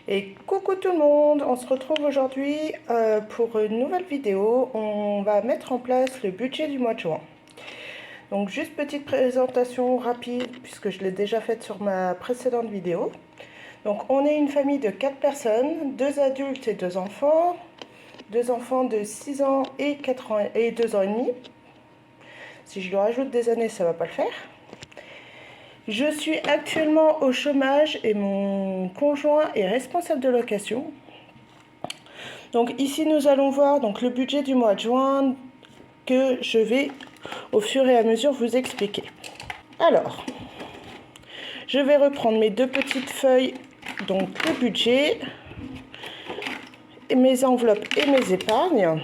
Et coucou tout le monde, on se retrouve aujourd'hui pour une nouvelle vidéo. On va mettre en place le budget du mois de juin. Donc juste petite présentation rapide puisque je l'ai déjà faite sur ma précédente vidéo. Donc on est une famille de 4 personnes, 2 adultes et 2 enfants. 2 enfants de 6 ans et 4 ans et 2 ans et demi. Si je lui rajoute des années, ça ne va pas le faire. Je suis actuellement au chômage et mon conjoint est responsable de location. Donc ici nous allons voir donc, le budget du mois de juin que je vais au fur et à mesure vous expliquer. Alors, je vais reprendre mes deux petites feuilles, donc le budget, et mes enveloppes et mes épargnes.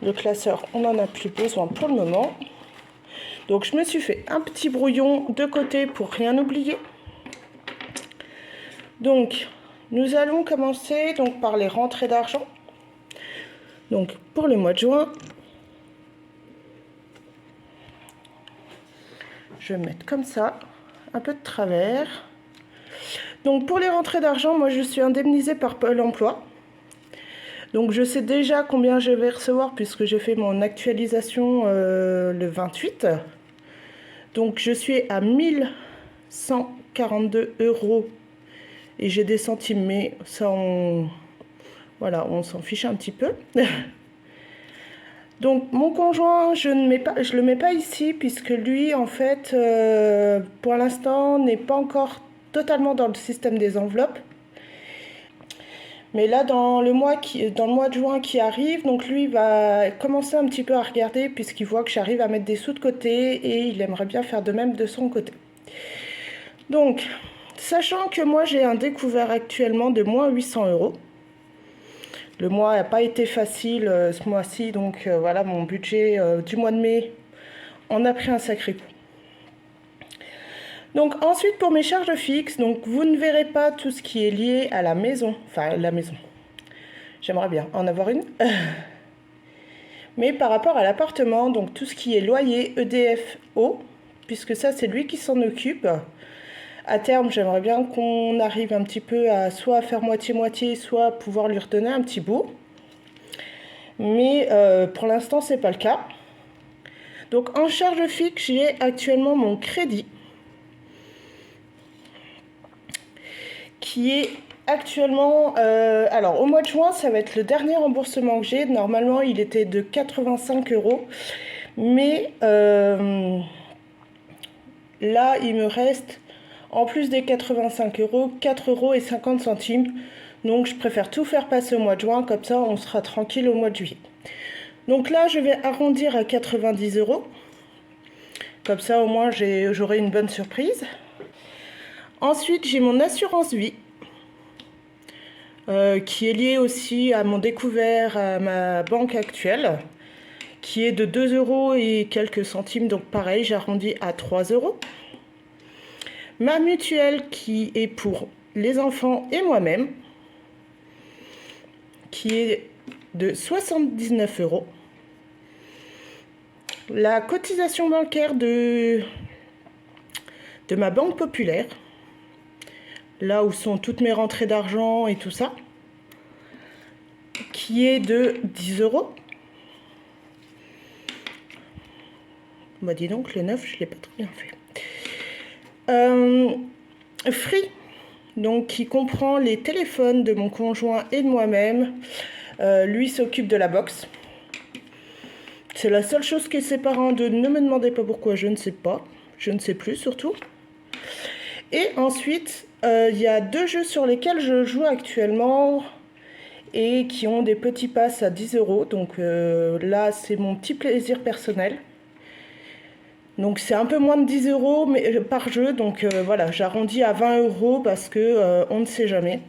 Le classeur, on n'en a plus besoin pour le moment. Donc je me suis fait un petit brouillon de côté pour rien oublier. Donc nous allons commencer donc, par les rentrées d'argent. Donc pour le mois de juin, je vais mettre comme ça, un peu de travers. Donc pour les rentrées d'argent, moi je suis indemnisée par Pôle emploi. Donc je sais déjà combien je vais recevoir puisque j'ai fait mon actualisation le 28. Donc je suis à 1142 € et j'ai des centimes, mais ça voilà, on s'en fiche un petit peu. Donc mon conjoint, je le mets pas ici puisque lui en fait pour l'instant n'est pas encore totalement dans le système des enveloppes. Mais là dans le mois de juin qui arrive, donc lui va commencer un petit peu à regarder puisqu'il voit que j'arrive à mettre des sous de côté et il aimerait bien faire de même de son côté. Donc sachant que moi j'ai un découvert actuellement de moins 800 €. Le mois n'a pas été facile ce mois-ci, donc voilà, mon budget du mois de mai en a pris un sacré coup. Donc ensuite pour mes charges fixes, donc vous ne verrez pas tout ce qui est lié à la maison, enfin la maison. J'aimerais bien en avoir une. Mais par rapport à l'appartement, donc tout ce qui est loyer, EDF, eau, puisque ça c'est lui qui s'en occupe. À terme, j'aimerais bien qu'on arrive un petit peu à soit faire moitié-moitié, soit pouvoir lui redonner un petit bout. Mais pour l'instant, c'est pas le cas. Donc en charge fixe, j'ai actuellement mon crédit qui est actuellement... alors au mois de juin, ça va être le dernier remboursement que j'ai. Normalement, il était de 85 €. Mais là, il me reste, en plus des 85 €, 4,50 €. Donc je préfère tout faire passer au mois de juin, comme ça on sera tranquille au mois de juillet. Donc là je vais arrondir à 90 €. Comme ça au moins j'aurai une bonne surprise. Ensuite j'ai mon assurance vie. Qui est liée aussi à mon découvert à ma banque actuelle. Qui est de 2 € et quelques centimes. Donc pareil, j'arrondis à 3 €. Ma mutuelle qui est pour les enfants et moi-même. Qui est de 79 €. La cotisation bancaire de ma banque populaire, là où sont toutes mes rentrées d'argent et tout ça, qui est de 10 €. Bah dis donc, le 9, je ne l'ai pas très bien fait. Free, donc qui comprend les téléphones de mon conjoint et de moi-même. Lui s'occupe de la box. C'est la seule chose qui est séparant de ne me demandez pas pourquoi, je ne sais pas. Je ne sais plus surtout. Et ensuite, il y a 2 jeux sur lesquels je joue actuellement et qui ont des petits passes à 10 €. Donc là, c'est mon petit plaisir personnel. Donc c'est un peu moins de 10 € mais, par jeu. Donc voilà, j'arrondis à 20 € parce que on ne sait jamais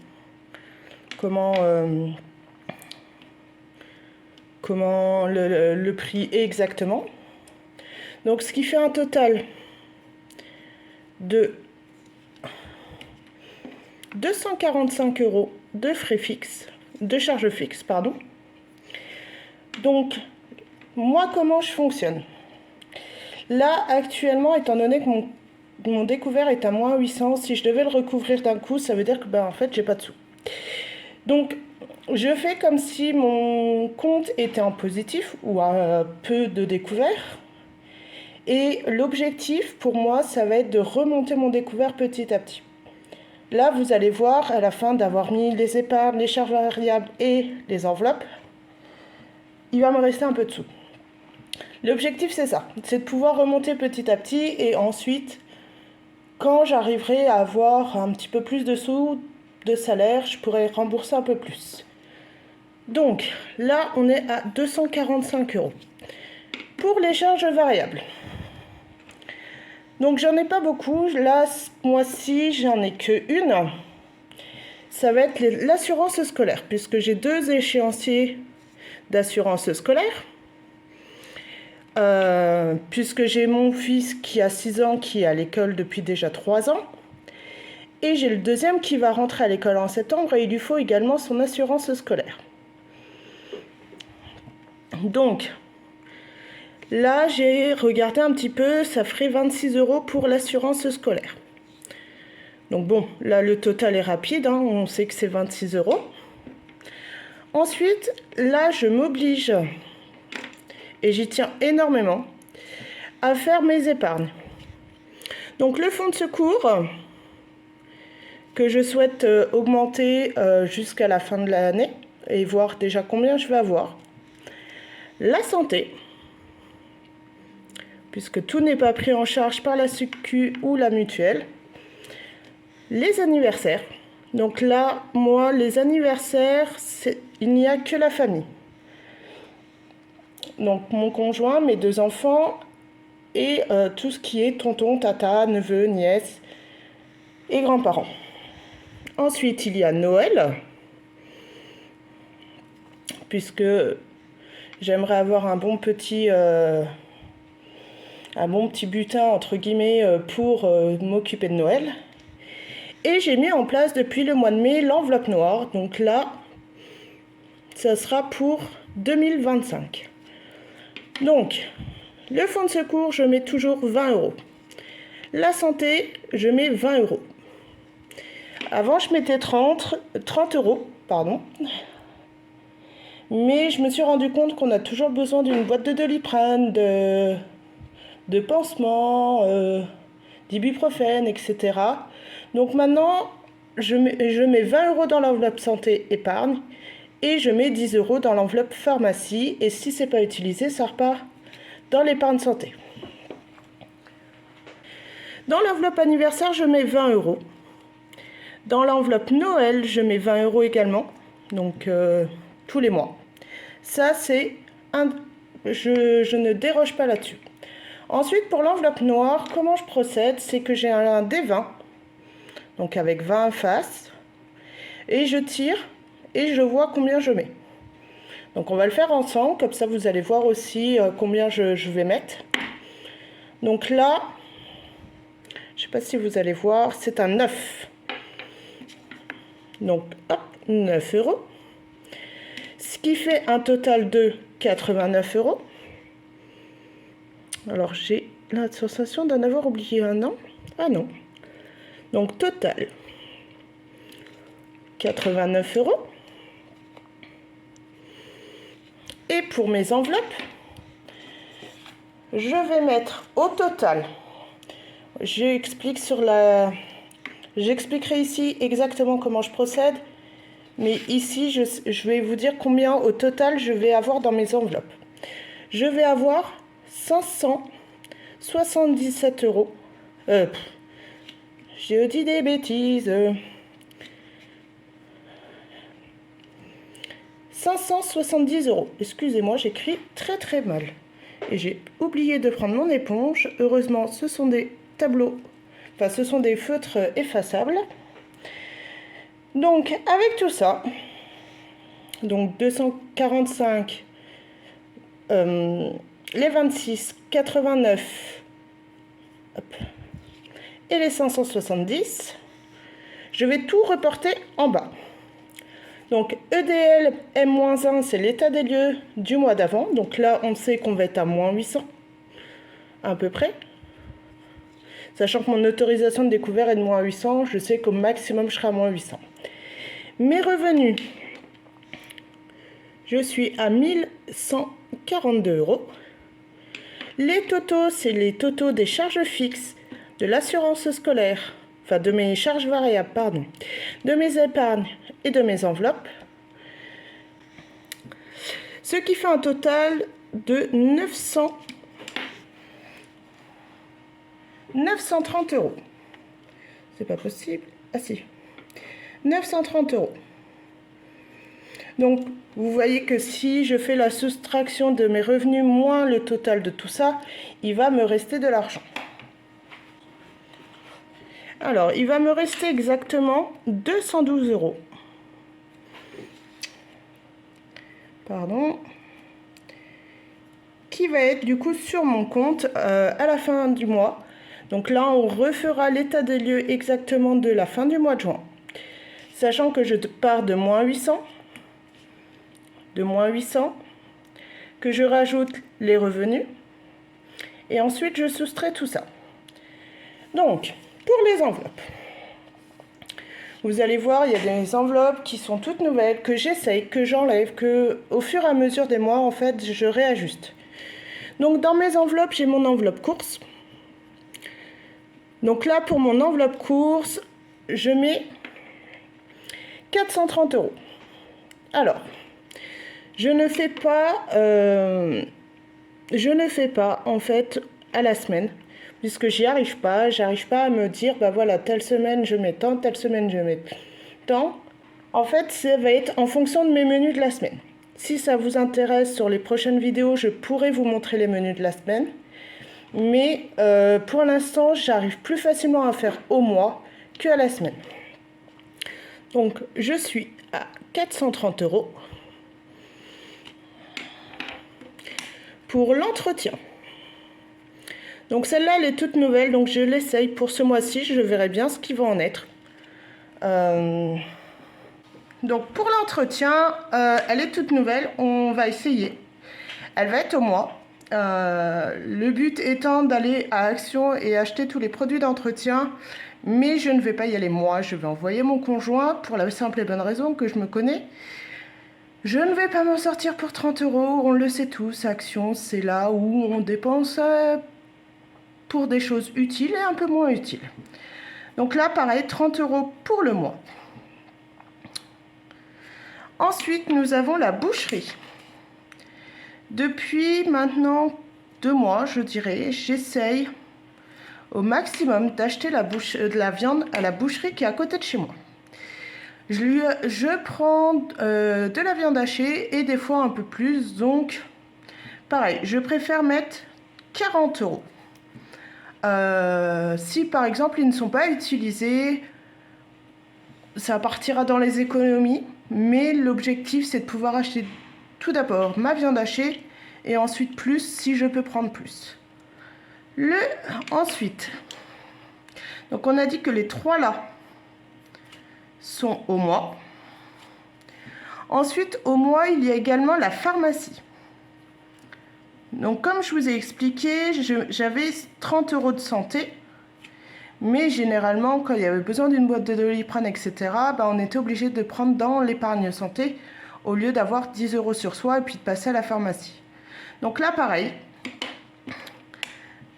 comment le prix est exactement. Donc ce qui fait un total de 245 € de frais fixes, de charges fixes, pardon. Donc moi comment je fonctionne? Là actuellement, étant donné que mon découvert est à moins 800. Si je devais le recouvrir d'un coup, ça veut dire que en fait, j'ai pas de sous. Donc, je fais comme si mon compte était en positif ou un peu de découvert. Et l'objectif pour moi, ça va être de remonter mon découvert petit à petit. Là, vous allez voir, à la fin d'avoir mis les épargnes, les charges variables et les enveloppes, il va me rester un peu de sous. L'objectif, c'est ça, c'est de pouvoir remonter petit à petit et ensuite, quand j'arriverai à avoir un petit peu plus de sous de salaire, je pourrai rembourser un peu plus. Donc, là, on est à 245 €. Pour les charges variables, donc j'en ai pas beaucoup. Là, ce mois-ci, j'en ai qu'une. Ça va être l'assurance scolaire, puisque j'ai 2 échéanciers d'assurance scolaire. Puisque j'ai mon fils qui a 6 ans, qui est à l'école depuis déjà 3 ans. Et j'ai le deuxième qui va rentrer à l'école en septembre et il lui faut également son assurance scolaire. Donc, là, j'ai regardé un petit peu, ça ferait 26 € pour l'assurance scolaire. Donc bon, là, le total est rapide, hein, on sait que c'est 26 €. Ensuite, là, je m'oblige, et j'y tiens énormément, à faire mes épargnes. Donc le fonds de secours, que je souhaite augmenter jusqu'à la fin de l'année, et voir déjà combien je vais avoir. La santé, puisque tout n'est pas pris en charge par la Sécu ou la mutuelle. Les anniversaires. Donc là, moi, les anniversaires, il n'y a que la famille. Donc mon conjoint, mes 2 enfants et tout ce qui est tonton, tata, neveu, nièce et grands-parents. Ensuite, il y a Noël, puisque j'aimerais avoir un bon petit butin, entre guillemets, pour m'occuper de Noël. Et j'ai mis en place depuis le mois de mai l'enveloppe noire. Donc là, ça sera pour 2025. Donc, le fonds de secours, je mets toujours 20 €. La santé, je mets 20 €. Avant, je mettais 30 €, pardon. Mais je me suis rendu compte qu'on a toujours besoin d'une boîte de Doliprane, de pansements, d'ibuprofène, etc. Donc maintenant, je mets 20 € dans l'enveloppe santé épargne et je mets 10 € dans l'enveloppe pharmacie. Et si ce n'est pas utilisé, ça repart dans l'épargne santé. Dans l'enveloppe anniversaire, je mets 20 €. Dans l'enveloppe Noël, je mets 20 € également, donc tous les mois. Ça, je ne déroge pas là-dessus. Ensuite, pour l'enveloppe noire, comment je procède? C'est que j'ai un D20, donc avec 20 faces, et je tire et je vois combien je mets. Donc on va le faire ensemble, comme ça vous allez voir aussi combien je vais mettre. Donc là, je ne sais pas si vous allez voir, c'est un 9. Donc hop, 9 €. Ce qui fait un total de 89 €. Alors j'ai la sensation d'en avoir oublié un, non? Ah non. Donc total 89 €. Et pour mes enveloppes, je vais mettre au total, j'expliquerai ici exactement comment je procède, mais ici je vais vous dire combien au total je vais avoir dans mes enveloppes. Je vais avoir 577 €. J'ai dit des bêtises. 570 €. Excusez-moi, j'écris très très mal. Et j'ai oublié de prendre mon éponge. Heureusement, ce sont des ce sont des feutres effaçables. Donc, avec tout ça, donc 245, les 26, 89, hop, et les 570, je vais tout reporter en bas. Donc EDL M-1, c'est l'état des lieux du mois d'avant. Donc là, on sait qu'on va être à moins 800, à peu près. Sachant que mon autorisation de découvert est de moins 800, je sais qu'au maximum, je serai à moins 800. Mes revenus, je suis à 1142 €. Les totaux, c'est les totaux des charges fixes, de l'assurance scolaire, enfin de mes charges variables, pardon, de mes épargnes et de mes enveloppes. Ce qui fait un total de 930 €. C'est pas possible. Ah si. 930 €. Donc, vous voyez que si je fais la soustraction de mes revenus moins le total de tout ça, il va me rester de l'argent. Alors, il va me rester exactement 212 €. Pardon. Qui va être du coup sur mon compte à la fin du mois. Donc là, on refera l'état des lieux exactement de la fin du mois de juin. Sachant que je pars de moins 800, que je rajoute les revenus, et ensuite je soustrais tout ça. Donc, pour les enveloppes, vous allez voir, il y a des enveloppes qui sont toutes nouvelles, que j'essaye, que j'enlève, que au fur et à mesure des mois, en fait, je réajuste. Donc, dans mes enveloppes, j'ai mon enveloppe course. Donc là, pour mon enveloppe course, je mets 430 €. Alors, je ne fais pas en fait à la semaine, puisque j'arrive pas à me dire, bah voilà, telle semaine je mets tant, telle semaine je mets tant. En fait, ça va être en fonction de mes menus de la semaine. Si ça vous intéresse, sur les prochaines vidéos, je pourrai vous montrer les menus de la semaine. Mais pour l'instant, j'arrive plus facilement à faire au mois qu'à la semaine. Donc, je suis à 430 €. Pour l'entretien. Donc celle-là, elle est toute nouvelle, donc je l'essaye pour ce mois-ci, je verrai bien ce qui va en être. Donc pour l'entretien, elle est toute nouvelle, on va essayer. Elle va être au mois. Le but étant d'aller à Action et acheter tous les produits d'entretien, mais je ne vais pas y aller moi, je vais envoyer mon conjoint pour la simple et bonne raison que je me connais. Je ne vais pas m'en sortir pour 30 €, on le sait tous, Action, c'est là où on dépense pour des choses utiles et un peu moins utiles. Donc là, pareil, 30 € pour le mois. Ensuite, nous avons la boucherie. Depuis maintenant 2 mois, je dirais, j'essaye au maximum d'acheter de la viande à la boucherie qui est à côté de chez moi. Je prends de la viande hachée et des fois un peu plus, donc pareil, je préfère mettre 40 €. Si par exemple ils ne sont pas utilisés, ça partira dans les économies, mais l'objectif c'est de pouvoir acheter tout d'abord ma viande hachée et ensuite plus si je peux prendre plus. Ensuite, donc on a dit que les 3 là sont au mois. Ensuite, au mois, il y a également la pharmacie. Donc, comme je vous ai expliqué, j'avais 30 € de santé. Mais généralement, quand il y avait besoin d'une boîte de Doliprane, etc., on était obligé de prendre dans l'épargne santé au lieu d'avoir 10 € sur soi et puis de passer à la pharmacie. Donc là, pareil,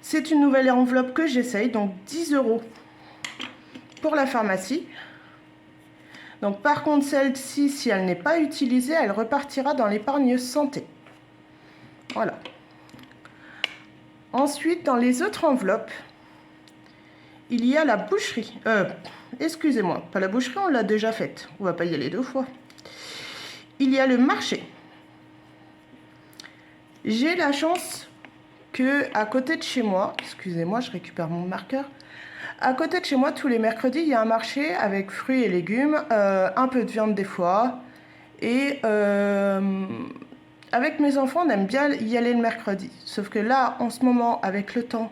c'est une nouvelle enveloppe que j'essaye. Donc, 10 € pour la pharmacie. Donc par contre, celle-ci, si elle n'est pas utilisée, elle repartira dans l'épargne santé. Voilà. Ensuite, dans les autres enveloppes, il y a la boucherie. Excusez-moi, pas la boucherie, on l'a déjà faite. On va pas y aller 2 fois. Il y a le marché. J'ai la chance que à côté de chez moi, excusez-moi, je récupère mon marqueur. À côté de chez moi, tous les mercredis, il y a un marché avec fruits et légumes, un peu de viande des fois. Et avec mes enfants, on aime bien y aller le mercredi. Sauf que là, en ce moment, avec le temps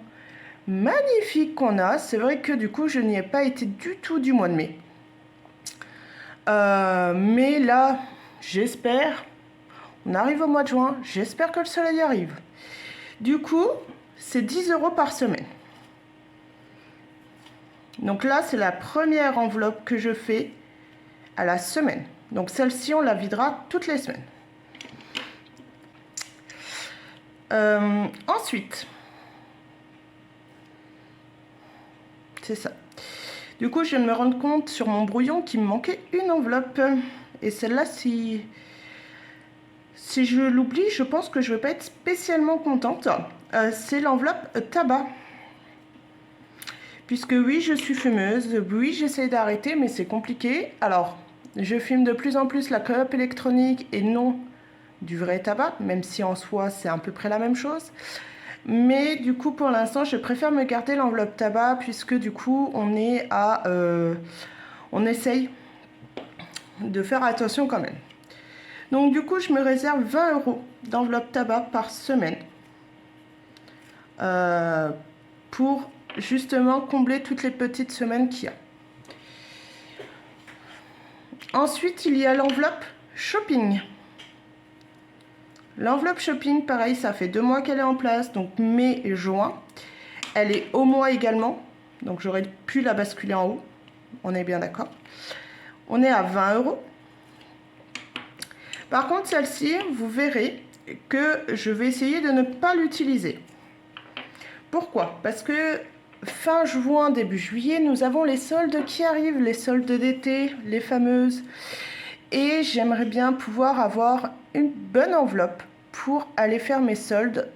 magnifique qu'on a, c'est vrai que du coup, je n'y ai pas été du tout du mois de mai. Mais là, j'espère, on arrive au mois de juin, j'espère que le soleil arrive. Du coup, c'est 10 € par semaine. Donc là, c'est la première enveloppe que je fais à la semaine. Donc celle-ci, on la videra toutes les semaines. Ensuite, c'est ça. Du coup, je viens de me rendre compte sur mon brouillon qu'il me manquait une enveloppe. Et celle-là, si je l'oublie, je pense que je ne vais pas être spécialement contente. C'est l'enveloppe tabac. Puisque oui, je suis fumeuse, oui, j'essaie d'arrêter, mais c'est compliqué. Alors, je fume de plus en plus la clope électronique et non du vrai tabac, même si en soi, c'est à peu près la même chose. Mais du coup, pour l'instant, je préfère me garder l'enveloppe tabac, puisque du coup, on essaye de faire attention quand même. Donc du coup, je me réserve 20 € d'enveloppe tabac par semaine pour justement combler toutes les petites semaines qu'il y a. Ensuite, il y a l'enveloppe shopping. L'enveloppe shopping, pareil, ça fait 2 mois qu'elle est en place, donc mai et juin. Elle est au mois également, donc j'aurais pu la basculer en haut, on est bien d'accord. On est à 20 €. Par contre, celle-ci, vous verrez que je vais essayer de ne pas l'utiliser. Pourquoi? Parce que fin juin, début juillet, nous avons les soldes qui arrivent, les soldes d'été, les fameuses. Et j'aimerais bien pouvoir avoir une bonne enveloppe pour aller faire mes soldes,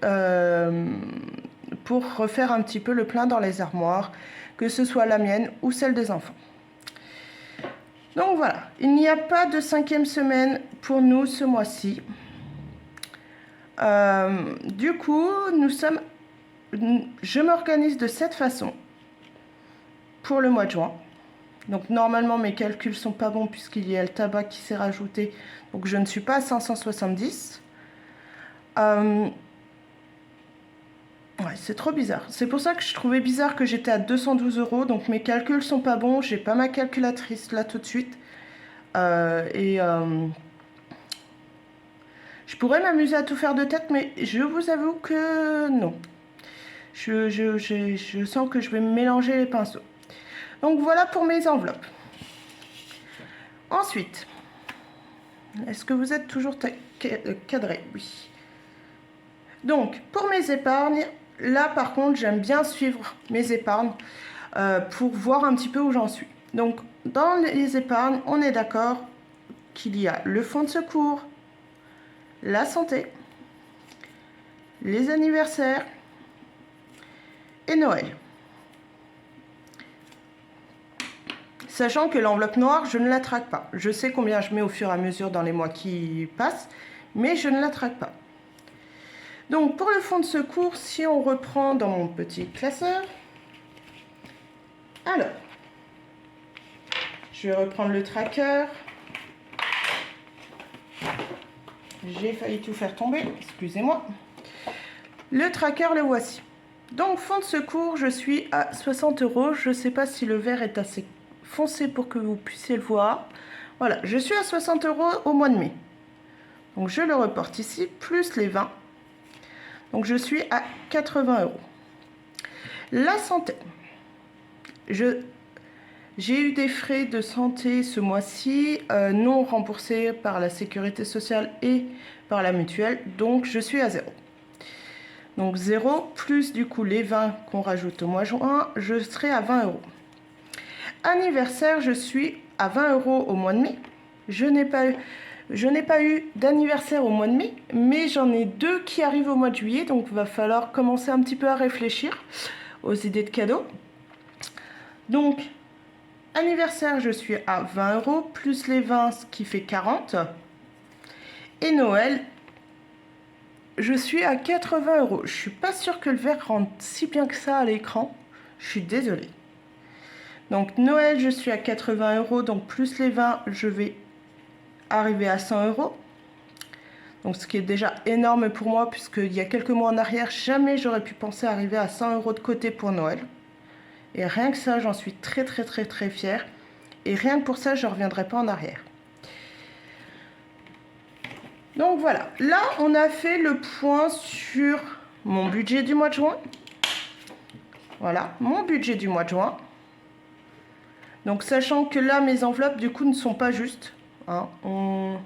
pour refaire un petit peu le plein dans les armoires, que ce soit la mienne ou celle des enfants. Donc voilà, il n'y a pas de 5e semaine pour nous ce mois-ci. Du coup, je m'organise de cette façon pour le mois de juin. Donc normalement mes calculs sont pas bons puisqu'il y a le tabac qui s'est rajouté. Donc je ne suis pas à 570. Ouais, c'est trop bizarre. C'est pour ça que je trouvais bizarre que j'étais à 212 €. Donc mes calculs sont pas bons. J'ai pas ma calculatrice là tout de suite. Je pourrais m'amuser à tout faire de tête, mais je vous avoue que non. Je sens que je vais me mélanger les pinceaux. Donc voilà pour mes enveloppes. Ensuite, est-ce que vous êtes toujours cadré? Oui. Donc, pour mes épargnes, là par contre, j'aime bien suivre mes épargnes pour voir un petit peu où j'en suis. Donc, dans les épargnes, on est d'accord qu'il y a le fonds de secours, la santé, les anniversaires et Noël. Sachant que l'enveloppe noire, je ne la traque pas. Je sais combien je mets au fur et à mesure dans les mois qui passent, mais je ne la traque pas. Donc pour le fonds de secours, si on reprend dans mon petit classeur, alors, je vais reprendre le tracker. J'ai failli tout faire tomber, excusez-moi. Le tracker, le voici. Donc fonds de secours, je suis à 60 €. Je ne sais pas si le vert est assez foncé pour que vous puissiez le voir. Voilà, je suis à 60 € au mois de mai. Donc je le reporte ici, plus les 20. Donc je suis à 80 €. La santé. J'ai eu des frais de santé ce mois-ci, non remboursés par la sécurité sociale et par la mutuelle. Donc je suis à 0. Donc 0 plus du coup les 20 qu'on rajoute au mois de juin, je serai à 20 €. Anniversaire, je suis à 20 € au mois de mai. Je n'ai pas eu d'anniversaire au mois de mai, mais j'en ai 2 qui arrivent au mois de juillet, donc il va falloir commencer un petit peu à réfléchir aux idées de cadeaux. Donc, anniversaire, je suis à 20 €, plus les 20, ce qui fait 40. Et Noël, je suis à 80 €. Je ne suis pas sûre que le vert rentre si bien que ça à l'écran. Je suis désolée. Donc Noël, je suis à 80 €, donc plus les 20, je vais arriver à 100 €. Donc ce qui est déjà énorme pour moi, puisqu'il y a quelques mois en arrière, jamais j'aurais pu penser arriver à 100 € de côté pour Noël. Et rien que ça, j'en suis très fière. Et rien que pour ça, je ne reviendrai pas en arrière. Donc voilà, là on a fait le point sur mon budget du mois de juin. Voilà, mon budget du mois de juin. Donc sachant que là mes enveloppes du coup ne sont pas justes, hein, on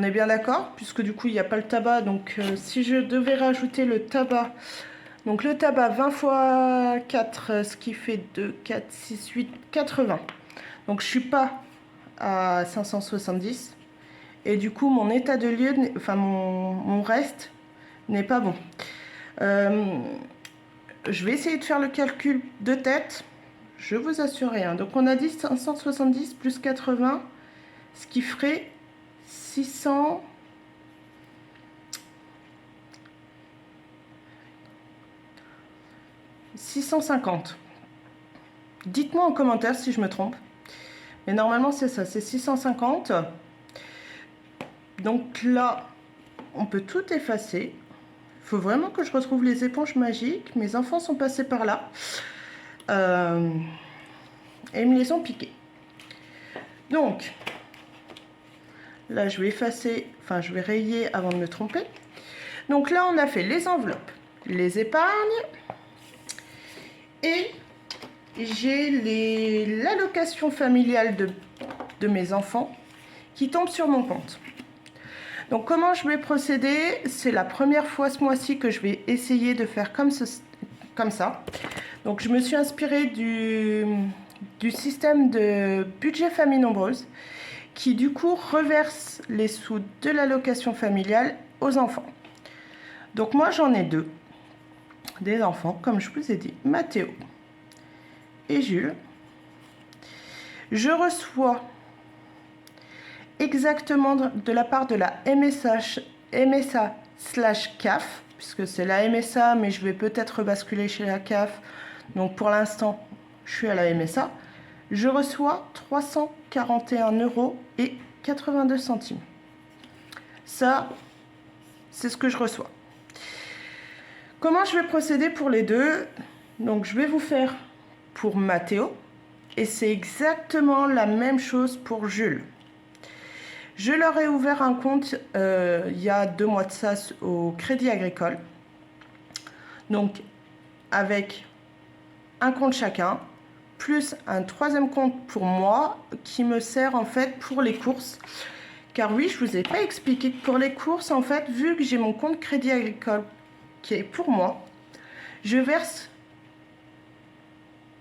est bien d'accord, puisque du coup il n'y a pas le tabac. Donc si je devais rajouter le tabac, donc le tabac 20 fois 4, ce qui fait 2, 4, 6, 8, 80. Donc je suis pas à 570. Et du coup mon état de lieu, enfin mon reste n'est pas bon. Je vais essayer de faire le calcul de tête. Je vous assure rien. Donc on a dit 570 plus 80, ce qui ferait 600... 650. Dites-moi en commentaire si je me trompe. Mais normalement c'est ça, c'est 650. Donc là, on peut tout effacer. Il faut vraiment que je retrouve les éponges magiques. Mes enfants sont passés par là. Et ils me les ont piqués. Donc, là je vais effacer, enfin je vais rayer avant de me tromper. Donc là on a fait les enveloppes, les épargnes. Et j'ai l'allocation familiale de mes enfants qui tombe sur mon compte. Donc comment je vais procéder? C'est la première fois ce mois-ci que je vais essayer de faire comme ça. Donc je me suis inspirée du système de budget famille nombreuse qui du coup reverse les sous de l'allocation familiale aux enfants. Donc moi j'en ai deux, des enfants, comme je vous ai dit, Mathéo et Jules. Je reçois exactement de la part de la MSA/CAF, puisque c'est la MSA, mais je vais peut-être basculer chez la CAF. Donc pour l'instant, je suis à la MSA. Je reçois 341,82 €. Ça, c'est ce que je reçois. Comment je vais procéder pour les deux? Donc je vais vous faire pour Mathéo, et c'est exactement la même chose pour Jules. Je leur ai ouvert un compte il y a 2 mois de ça au Crédit Agricole. Donc avec un compte chacun, plus un troisième compte pour moi qui me sert en fait pour les courses. Car oui, je ne vous ai pas expliqué que pour les courses, en fait, vu que j'ai mon compte Crédit Agricole qui est pour moi, je verse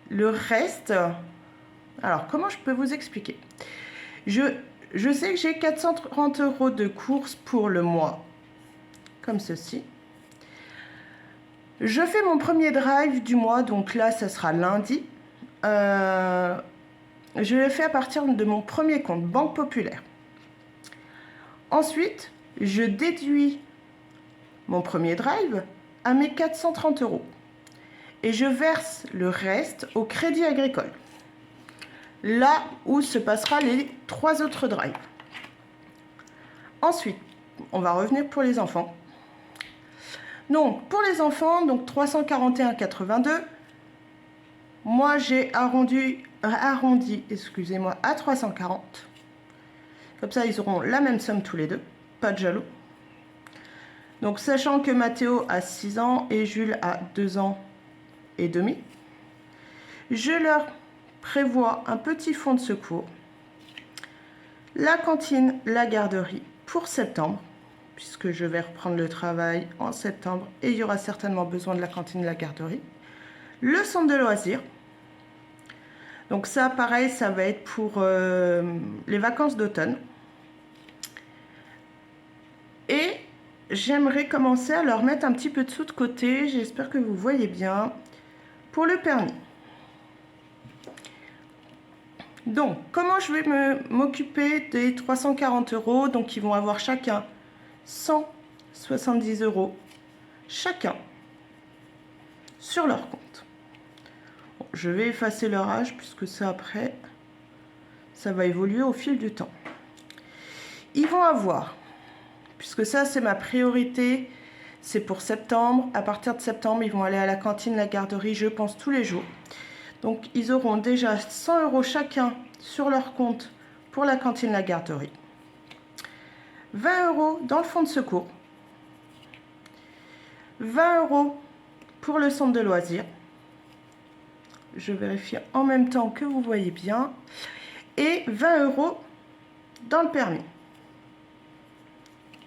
le reste. Alors, comment je peux vous expliquer? Je sais que j'ai 430 € de courses pour le mois, comme ceci. Je fais mon premier drive du mois, donc là, ça sera lundi. Je le fais à partir de mon premier compte, Banque Populaire. Ensuite, je déduis mon premier drive à mes 430 € et je verse le reste au Crédit Agricole, là où se passera les 3 autres drives. Ensuite, on va revenir pour les enfants. Donc, pour les enfants, donc 341,82. Moi, j'ai arrondi, excusez-moi, à 340. Comme ça, ils auront la même somme tous les deux. Pas de jaloux. Donc, sachant que Mathéo a 6 ans et Jules a 2 ans et demi, je leur prévois un petit fonds de secours. La cantine, la garderie pour septembre, puisque je vais reprendre le travail en septembre et il y aura certainement besoin de la cantine, la garderie. Le centre de loisirs. Donc ça, pareil, ça va être pour les vacances d'automne. Et j'aimerais commencer à leur mettre un petit peu de sous de côté. J'espère que vous voyez bien. Pour le permis. Donc, comment je vais m'occuper des 340 €? Donc, ils vont avoir chacun 170 € chacun sur leur compte. Bon, je vais effacer leur âge puisque ça après, ça va évoluer au fil du temps. Ils vont avoir, puisque ça c'est ma priorité, c'est pour septembre. À partir de septembre, ils vont aller à la cantine, la garderie, je pense tous les jours. Donc ils auront déjà 100 € chacun sur leur compte pour la cantine, la garderie. 20 € dans le fonds de secours. 20 € pour le centre de loisirs. Je vérifie en même temps que vous voyez bien. Et 20 € dans le permis.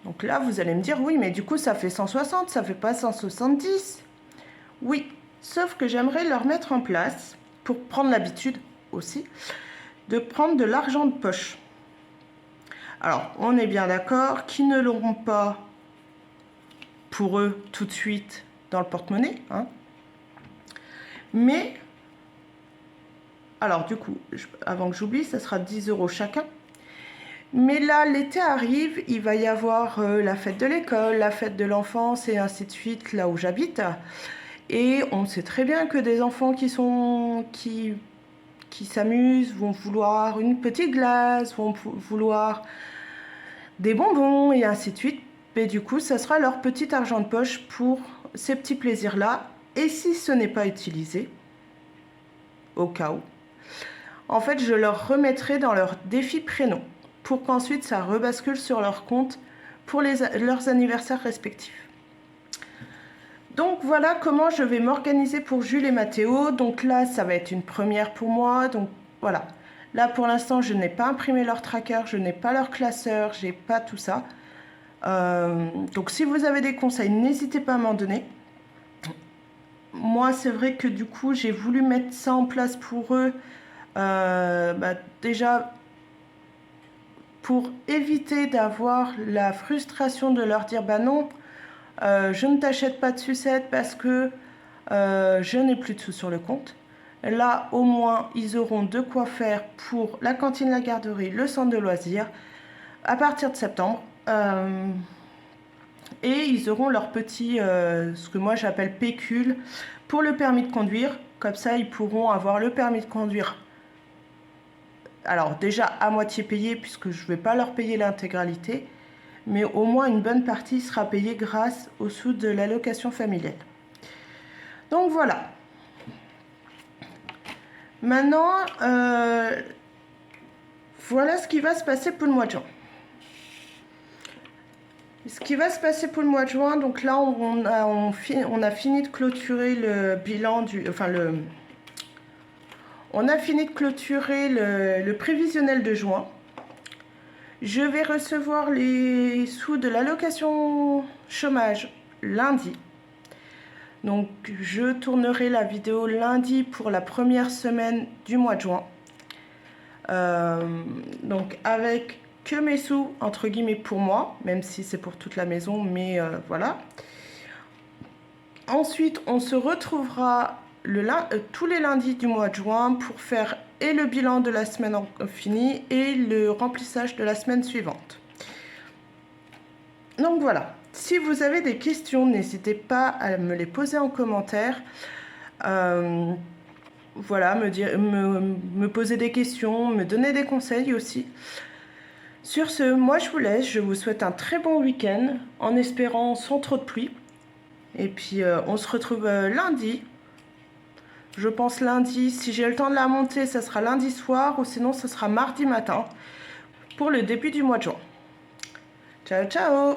Donc là, vous allez me dire, oui, mais du coup, ça fait 160, ça fait pas 170. Oui, sauf que j'aimerais leur mettre en place, pour prendre l'habitude aussi, de prendre de l'argent de poche. Alors, on est bien d'accord qu'ils ne l'auront pas pour eux tout de suite dans le porte-monnaie, hein. Mais, alors du coup, avant que j'oublie, ça sera 10 € chacun. Mais là, l'été arrive, il va y avoir la fête de l'école, la fête de l'enfance et ainsi de suite, là où j'habite. Et on sait très bien que des enfants qui s'amusent vont vouloir une petite glace, vont vouloir des bonbons et ainsi de suite. Et du coup, ça sera leur petit argent de poche pour ces petits plaisirs-là. Et si ce n'est pas utilisé, au cas où, en fait, je leur remettrai dans leur défi prénom pour qu'ensuite ça rebascule sur leur compte pour leurs anniversaires respectifs. Donc voilà comment je vais m'organiser pour Jules et Mathéo. Donc là, ça va être une première pour moi. Donc voilà. Là, pour l'instant, je n'ai pas imprimé leur tracker, je n'ai pas leur classeur, j'ai pas tout ça. Donc si vous avez des conseils, n'hésitez pas à m'en donner. Moi, c'est vrai que du coup, j'ai voulu mettre ça en place pour eux. Déjà, pour éviter d'avoir la frustration de leur dire « bah non, je ne t'achète pas de sucette parce que je n'ai plus de sous sur le compte ». Là, au moins, ils auront de quoi faire pour la cantine, la garderie, le centre de loisirs à partir de septembre. Et ils auront leur petit, ce que moi j'appelle pécule, pour le permis de conduire. Comme ça, ils pourront avoir le permis de conduire. Alors déjà à moitié payé, puisque je ne vais pas leur payer l'intégralité. Mais au moins une bonne partie sera payée grâce aux sous de l'allocation familiale. Donc voilà. Maintenant, voilà ce qui va se passer pour le mois de juin. Ce qui va se passer pour le mois de juin, donc là on a fini de clôturer le bilan on a fini de clôturer le prévisionnel de juin. Je vais recevoir les sous de l'allocation chômage lundi. Donc je tournerai la vidéo lundi pour la première semaine du mois de juin. Donc avec que mes sous, entre guillemets, pour moi, même si c'est pour toute la maison, mais voilà. Ensuite, on se retrouvera tous les lundis du mois de juin pour faire et le bilan de la semaine finie et le remplissage de la semaine suivante. Donc voilà. Si vous avez des questions, n'hésitez pas à me les poser en commentaire. Voilà, me poser des questions, me donner des conseils aussi. Sur ce, moi je vous laisse, je vous souhaite un très bon week-end, en espérant sans trop de pluie. Et puis on se retrouve lundi. Je pense lundi, si j'ai le temps de la monter, ça sera lundi soir, ou sinon ça sera mardi matin, pour le début du mois de juin. Ciao, ciao!